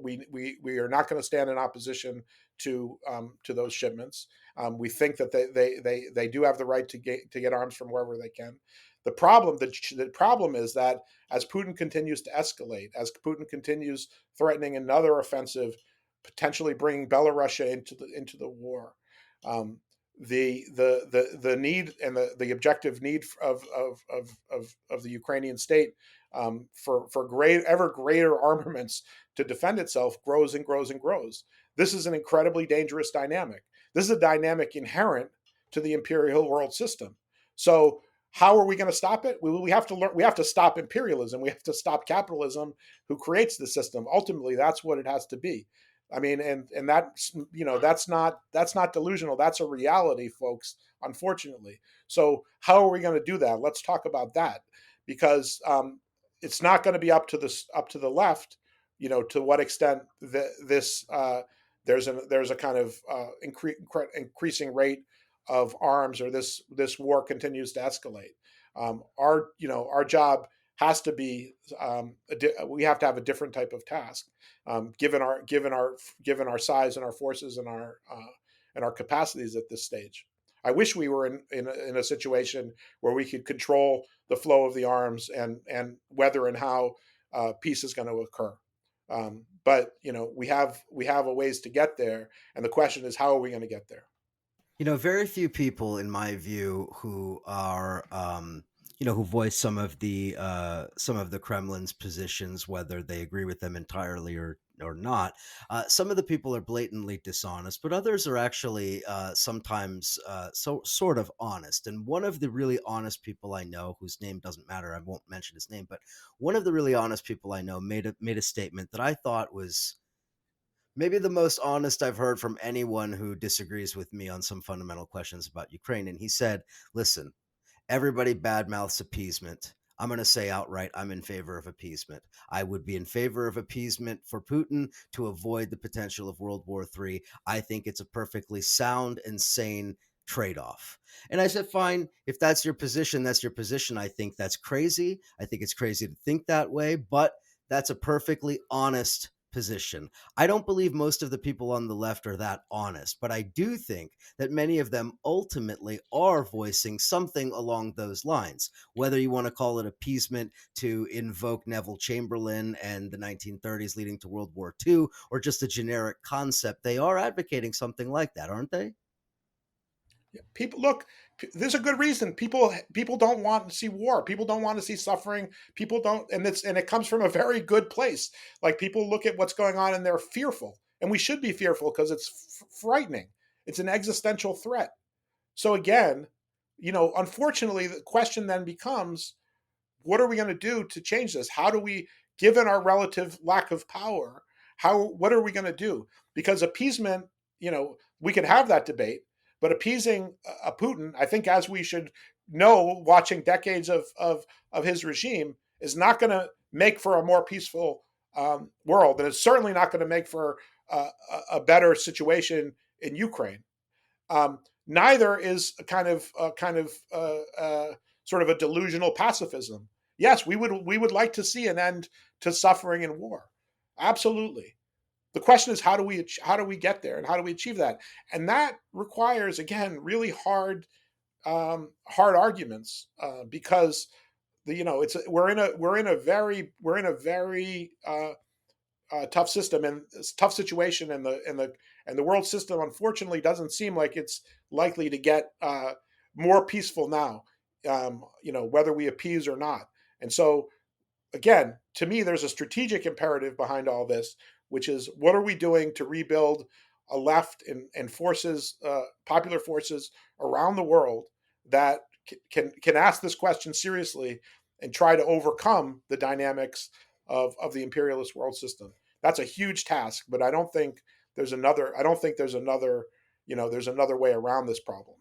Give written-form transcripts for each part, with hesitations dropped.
we are not going to stand in opposition to those shipments. We think that they do have the right to get arms from wherever they can. The problem is that as Putin continues to escalate, as Putin continues threatening another offensive, potentially bringing Belarusia into the war, um, the need and the objective need of the Ukrainian state for ever greater armaments to defend itself grows and grows and grows. This is an incredibly dangerous dynamic. This is a dynamic inherent to the imperial world system. So how are we going to stop it? We have to learn. We have to stop imperialism. We have to stop capitalism, who creates the system. Ultimately, that's what it has to be. I mean, and that's, that's not delusional. That's a reality, folks. Unfortunately. So how are we going to do that? Let's talk about that, because it's not going to be up to the left. To what extent this there's a kind of increasing rate of arms, or this war continues to escalate. Our job has to be, we have to have a different type of task, given our size and our forces and our capacities at this stage. I wish we were in a situation where we could control the flow of the arms and whether and how peace is going to occur. But we have a ways to get there, and the question is, how are we going to get there? Very few people, in my view, who are, who voice some of the Kremlin's positions, whether they agree with them entirely or not. Some of the people are blatantly dishonest, but others are actually sometimes sort of honest. And one of the really honest people I know, whose name doesn't matter, I won't mention his name, but one of the really honest people I know made a statement that I thought was maybe the most honest I've heard from anyone who disagrees with me on some fundamental questions about Ukraine. And he said, listen, everybody badmouths appeasement. I'm going to say outright, I'm in favor of appeasement. I would be in favor of appeasement for Putin to avoid the potential of World War III. I think it's a perfectly sound and sane trade off. And I said, fine, if that's your position, that's your position. I think that's crazy. I think it's crazy to think that way, but that's a perfectly honest position. I don't believe most of the people on the left are that honest, but I do think that many of them ultimately are voicing something along those lines. Whether you want to call it appeasement to invoke Neville Chamberlain and the 1930s leading to World War II, or just a generic concept, they are advocating something like that, aren't they? People look. There's a good reason. People don't want to see war. People don't want to see suffering. People don't, and it comes from a very good place. Like, people look at what's going on and they're fearful, and we should be fearful because it's frightening. It's an existential threat. So again, unfortunately, the question then becomes, what are we going to do to change this? How do we, given our relative lack of power, what are we going to do? Because appeasement, we can have that debate, but appeasing a Putin, I think, as we should know, watching decades of his regime, is not going to make for a more peaceful world, and it's certainly not going to make for a better situation in Ukraine. Neither is a sort of a delusional pacifism. Yes, we would like to see an end to suffering and war. Absolutely. The question is, how do we get there, and how do we achieve that? And that requires, again, really hard arguments, because it's we're in a very tough system and tough situation, and the world system, unfortunately, doesn't seem like it's likely to get more peaceful now. Whether we appease or not. And so, again, to me, there's a strategic imperative behind all this, which is, what are we doing to rebuild a left and forces, popular forces around the world, that can ask this question seriously and try to overcome the dynamics of the imperialist world system. That's a huge task, but I don't think there's another. I don't think there's another. There's another way around this problem.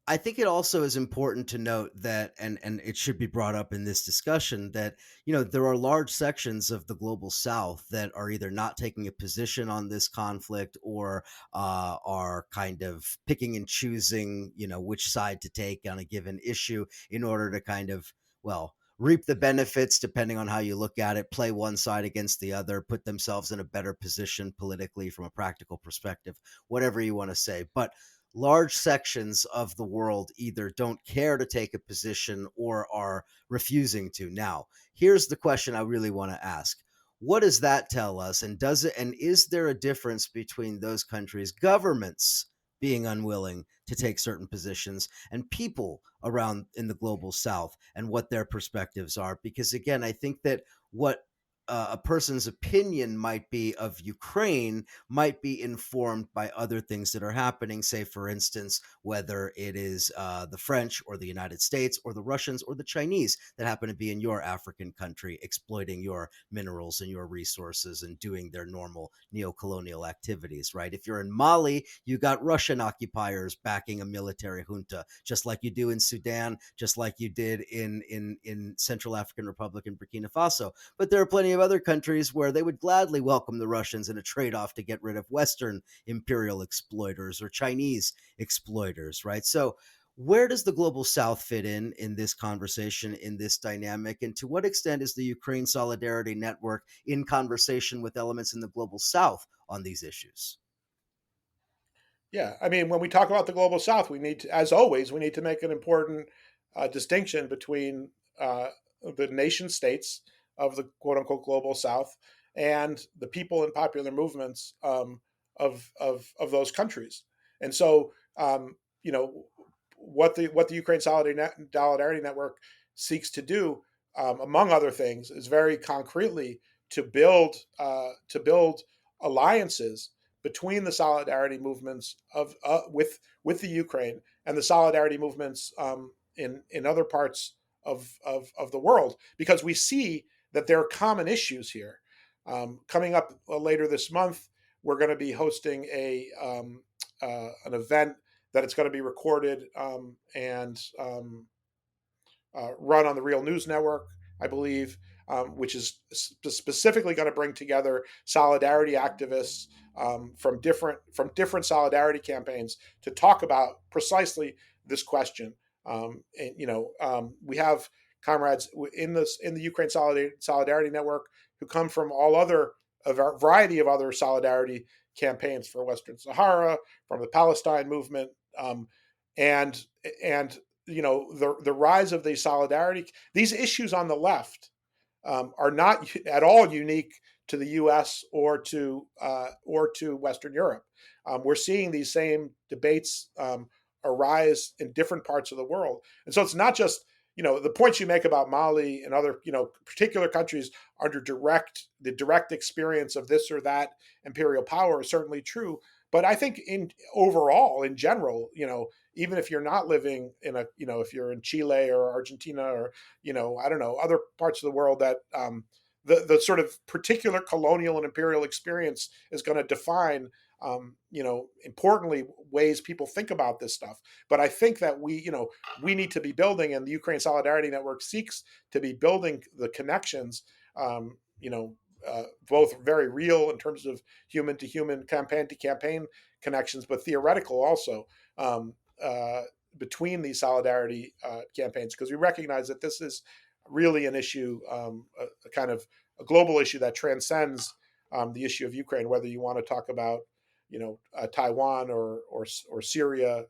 I think it also is important to note that, and it should be brought up in this discussion, that there are large sections of the global South that are either not taking a position on this conflict, or are kind of picking and choosing which side to take on a given issue in order to kind of, well, reap the benefits depending on how you look at it, play one side against the other, put themselves in a better position politically from a practical perspective, whatever you want to say. But large sections of the world either don't care to take a position or are refusing to. Now, here's the question I really want to ask. What does that tell us? And does it, and is there a difference between those countries' governments being unwilling to take certain positions and people around in the global south and what their perspectives are? Because again, I think that what a person's opinion might be of Ukraine might be informed by other things that are happening. Say, for instance, whether it is the French or the United States or the Russians or the Chinese that happen to be in your African country exploiting your minerals and your resources and doing their normal neo-colonial activities, right? If you're in Mali, you got Russian occupiers backing a military junta, just like you do in Sudan, just like you did in Central African Republic and Burkina Faso. But there are plenty of other countries where they would gladly welcome the Russians in a trade-off to get rid of Western imperial exploiters or Chinese exploiters, right? So where does the global south fit in this conversation, in this dynamic, and to what extent is the Ukraine Solidarity Network in conversation with elements in the global south on these issues? Yeah, I mean, when we talk about the global south, we need to, as always, we need to make an important distinction between the nation states of the quote unquote global south and the people and popular movements of those countries. And so, you know, what the Ukraine Solidarity Network seeks to do, among other things, is very concretely to build alliances between the solidarity movements of with the Ukraine and the solidarity movements in other parts of the world, because we see that there are common issues here. Coming up later this month, we're going to be hosting an event that it's going to be recorded and run on the Real News Network, I believe, which is specifically going to bring together solidarity activists from different solidarity campaigns to talk about precisely this question. And, we have comrades in the Ukraine Solidarity Network who come from a variety of other solidarity campaigns for Western Sahara, from the Palestine movement, and and the rise of the solidarity, these issues on the left are not at all unique to the U.S. Or to Western Europe. We're seeing these same debates arise in different parts of the world, and so it's not just the points you make about Mali and other particular countries under the direct experience of this or that imperial power is certainly true. But I think in overall, in general, even if you're not living in if you're in Chile or Argentina or I don't know, other parts of the world that the sort of particular colonial and imperial experience is going to define importantly ways people think about this stuff. But I think that we need to be building, and the Ukraine Solidarity Network seeks to be building the connections. Both very real in terms of human to human, campaign to campaign connections, but theoretical also, between these solidarity campaigns, because we recognize that this is really an issue, a kind of a global issue that transcends the issue of Ukraine, whether you want to talk about Taiwan or Syria,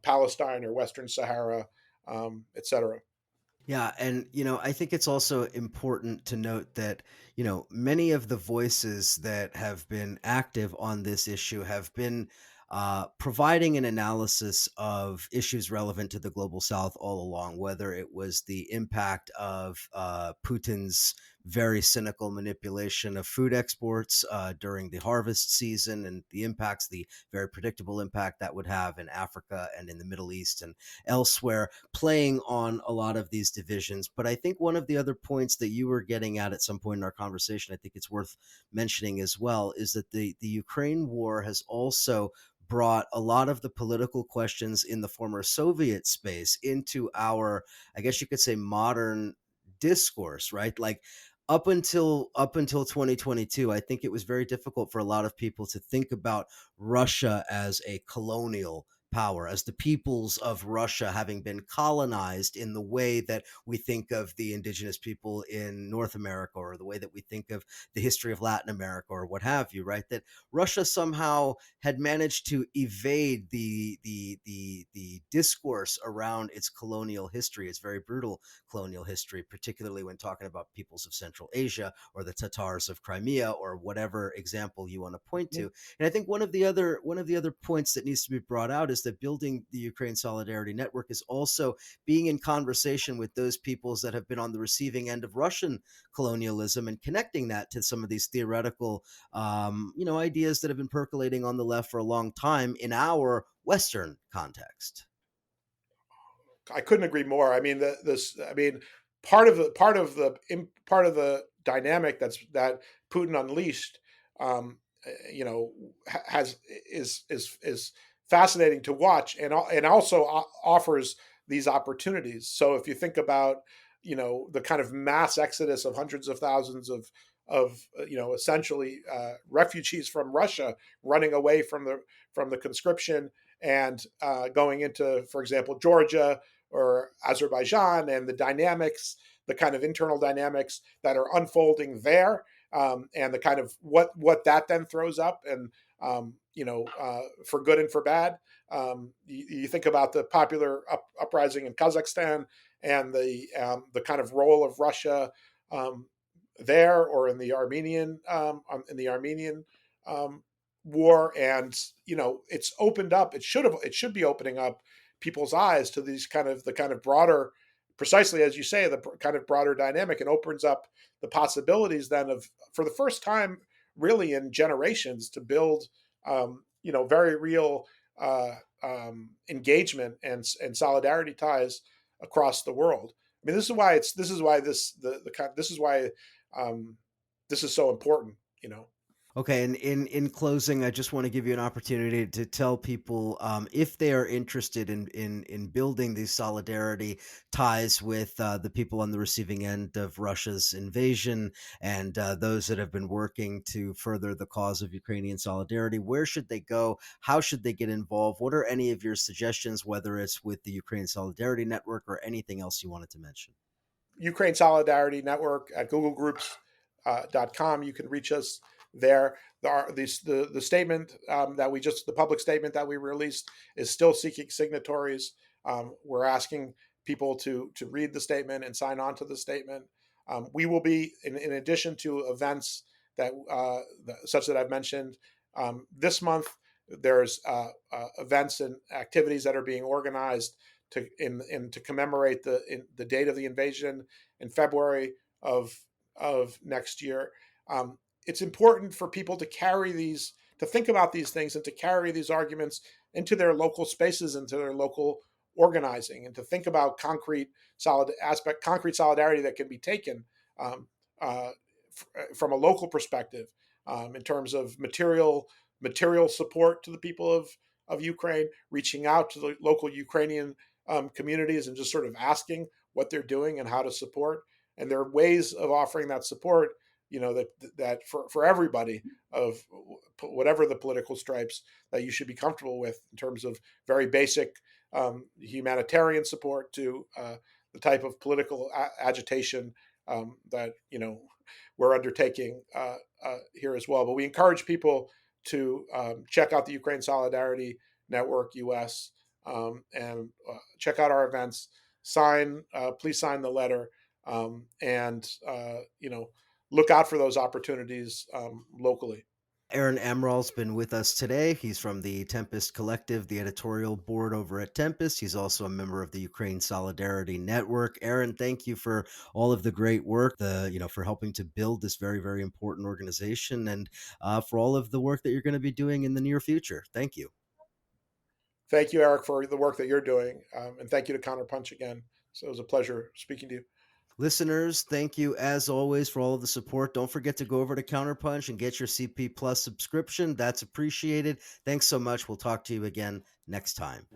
Palestine or Western Sahara, etc. Yeah, and I think it's also important to note that many of the voices that have been active on this issue have been providing an analysis of issues relevant to the global South all along, whether it was the impact of Putin's very cynical manipulation of food exports during the harvest season and the very predictable impact that would have in Africa and in the Middle East and elsewhere, playing on a lot of these divisions. But I think one of the other points that you were getting at some point in our conversation, I think it's worth mentioning as well, is that the Ukraine war has also brought a lot of the political questions in the former Soviet space into our, I guess you could say, modern discourse, right? Like up until 2022, I think it was very difficult for a lot of people to think about Russia as a colonial power, as the peoples of Russia having been colonized in the way that we think of the indigenous people in North America, or the way that we think of the history of Latin America, or what have you, right? That Russia somehow had managed to evade the discourse around its colonial history, its very brutal colonial history, particularly when talking about peoples of Central Asia or the Tatars of Crimea, or whatever example you want to point to. And I think one of the other points that needs to be brought out is that building the Ukraine Solidarity Network is also being in conversation with those peoples that have been on the receiving end of Russian colonialism, and connecting that to some of these theoretical, ideas that have been percolating on the left for a long time in our Western context. I couldn't agree more. I mean, part of the dynamic that Putin unleashed, um, has is fascinating to watch, and also offers these opportunities. So if you think about, the kind of mass exodus of hundreds of thousands of essentially refugees from Russia running away from the conscription, and going into, for example, Georgia or Azerbaijan, and the kind of internal dynamics that are unfolding there, and the kind of what that then throws up, and for good and for bad. You think about the popular uprising in Kazakhstan, and the kind of role of Russia, um, there, or in the Armenian um, war, and it's opened up. It should be opening up people's eyes to the kind of broader, precisely as you say, the kind of broader dynamic, and opens up the possibilities then of, for the first time really in generations, to build very real engagement and solidarity ties across the world. I mean, this is why um, this is so important. Okay, and in closing, I just want to give you an opportunity to tell people, if they are interested in building these solidarity ties with the people on the receiving end of Russia's invasion, and those that have been working to further the cause of Ukrainian solidarity. Where should they go? How should they get involved? What are any of your suggestions, whether it's with the Ukraine Solidarity Network or anything else you wanted to mention? Ukraine Solidarity Network at googlegroups.com. You can reach us there. The statement, the public statement that we released, is still seeking signatories. We're asking people to read the statement and sign on to the statement. We will be, in addition to events such that I've mentioned, this month. There's events and activities that are being organized to commemorate the date of the invasion in February of next year. It's important for people to think about these things, and to carry these arguments into their local spaces, into their local organizing, and to think about concrete solidarity that can be taken, um, uh, from a local perspective, in terms of material support to the people of Ukraine, reaching out to the local Ukrainian communities, and just sort of asking what they're doing and how to support. And there are ways of offering that support, that for everybody, of whatever the political stripes, that you should be comfortable with, in terms of very basic humanitarian support, to the type of political agitation that we're undertaking here as well. But we encourage people to check out the Ukraine Solidarity Network US, and check out our events. Please sign the letter, and look out for those opportunities locally. Aaron Emerald's been with us today. He's from the Tempest Collective, the editorial board over at Tempest. He's also a member of the Ukraine Solidarity Network. Aaron, thank you for all of the great work, for helping to build this very, very important organization, and for all of the work that you're going to be doing in the near future. Thank you. Thank you, Eric, for the work that you're doing, and thank you to Counterpunch again. So it was a pleasure speaking to you. Listeners, thank you as always for all of the support. Don't forget to go over to Counterpunch and get your CP Plus subscription. That's appreciated. Thanks so much. We'll talk to you again next time.